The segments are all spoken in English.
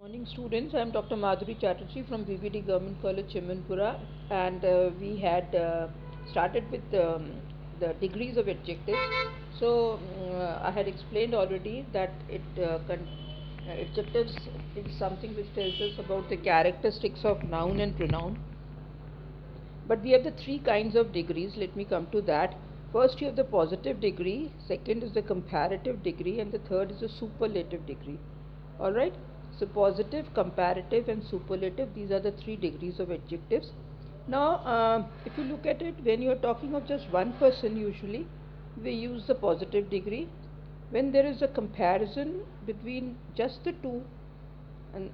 Morning students, I am Dr. Madhuri Chatterjee from BBD Government College, Chimanpura, and we had started with the degrees of adjectives. So I had explained already that adjectives is something which tells us about the characteristics of noun and pronoun. But we have the three kinds of degrees. Let me come to that. First, you have the positive degree, second is the comparative degree, and the third is the superlative degree. Alright, so positive, comparative, and superlative, these are the three degrees of adjectives. Now, if you look at it, when you are talking of just one person, usually we use the positive degree. When there is a comparison between just the two, and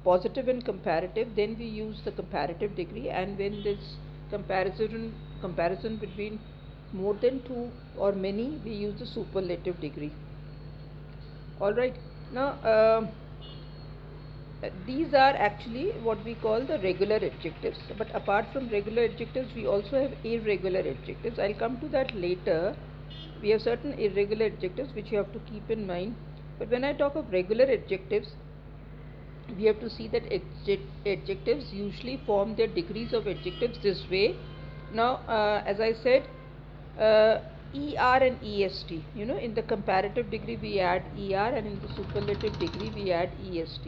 positive and comparative, then we use the comparative degree, and when this comparison between more than two or many, we use the superlative degree. All right, now these are actually what we call the regular adjectives, but apart from regular adjectives we also have irregular adjectives. I'll come to that later. We have certain irregular adjectives which you have to keep in mind, but when I talk of regular adjectives, we have to see that adjectives usually form their degrees of adjectives this way. Now, as I said, er and est, in the comparative degree we add er, and in the superlative degree we add est.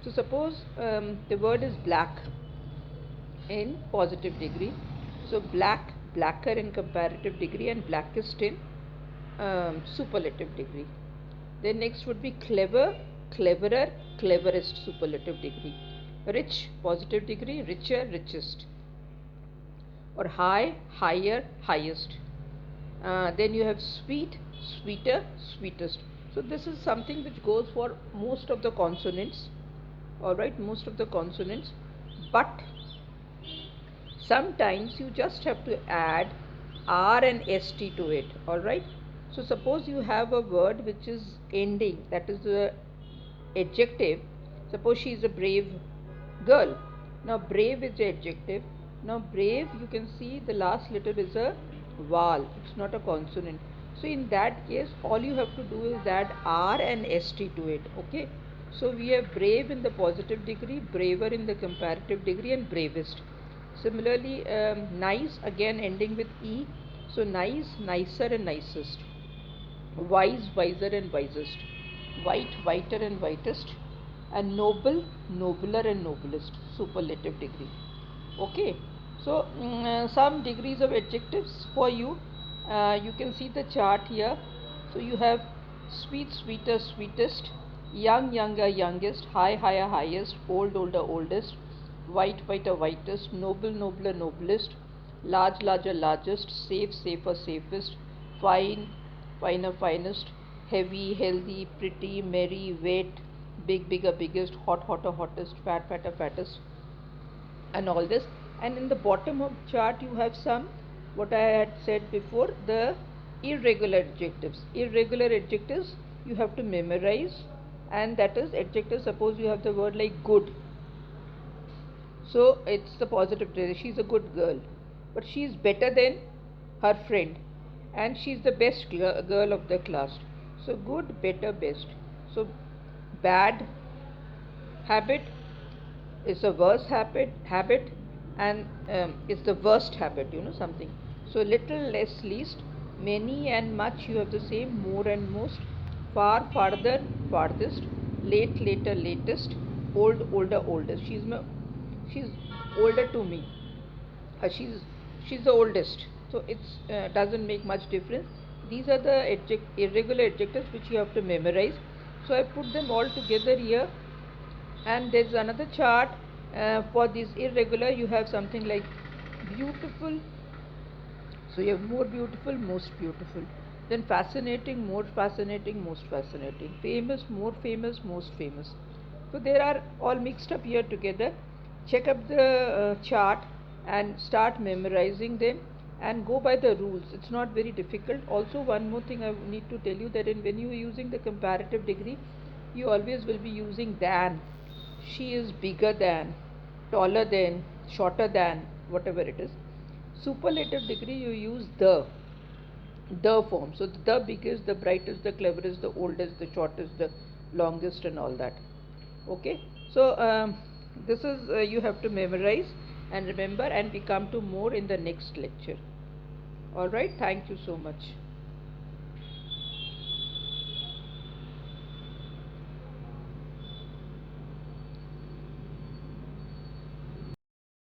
So suppose the word is black in positive degree, so black, blacker in comparative degree, and blackest in superlative degree. Then next would be clever, cleverer, cleverest, superlative degree. Rich, positive degree, richer, richest. Or high, higher, highest. Then you have sweet, sweeter, sweetest. So this is something which goes for most of the consonants. Alright, most of the consonants. But sometimes you just have to add r and st to it. Alright. So suppose you have a word which is ending, that is the adjective. Suppose she is a brave girl. Now brave is the adjective. Now brave, you can see the last letter is a vowel, it's not a consonant. So in that case, all you have to do is add r and st to it. Okay. So we have brave in the positive degree, braver in the comparative degree, and bravest. Similarly, nice, again ending with e. So nice, nicer, and nicest. Wise, wiser, and wisest. White, whiter, and whitest. And noble, nobler, and noblest. Superlative degree. Okay. So some degrees of adjectives for you. You can see the chart here. So you have sweet, sweeter, sweetest. Young, younger, youngest. High, higher, highest. Old, older, oldest. White, whiter, whitest. Noble, nobler, noblest. Large, larger, largest. Safe, safer, safest. Fine, finer, finest. Heavy, healthy, pretty, merry, wet. Big, bigger, biggest. Hot, hotter, hottest. Fat, fatter, fattest, and all this. And in the bottom of chart you have some, what I had said before, the irregular adjectives. Irregular adjectives you have to memorize, and that is adjective. Suppose you have the word like good, so it's the positive phrase. She's a good girl, but she's better than her friend, and she's the best girl of the class. So good, better, best. So bad habit is the worst habit, and is the worst habit, something. So little, less, least. Many and much, you have the same. More and most. Far, farther, farthest. Late, later, latest. Old, older, oldest. She's older to me. She's the oldest, so it's doesn't make much difference. These are the irregular adjectives which you have to memorize. So I put them all together here, and there's another chart for this irregular. You have something like beautiful, so you have more beautiful, most beautiful. Then fascinating, more fascinating, most fascinating. Famous, more famous, most famous. So they are all mixed up here together. Check up the chart and start memorizing them, and go by the rules. It's not very difficult. Also, one more thing I need to tell you, that when you are using the comparative degree, you always will be using than. She is bigger than, taller than, shorter than, whatever it is. Superlative degree, you use the form. So the biggest, the brightest, the cleverest, the oldest, the shortest, the longest, and all that. Okay, so this is you have to memorize and remember, and we come to more in the next lecture. All right, thank you so much.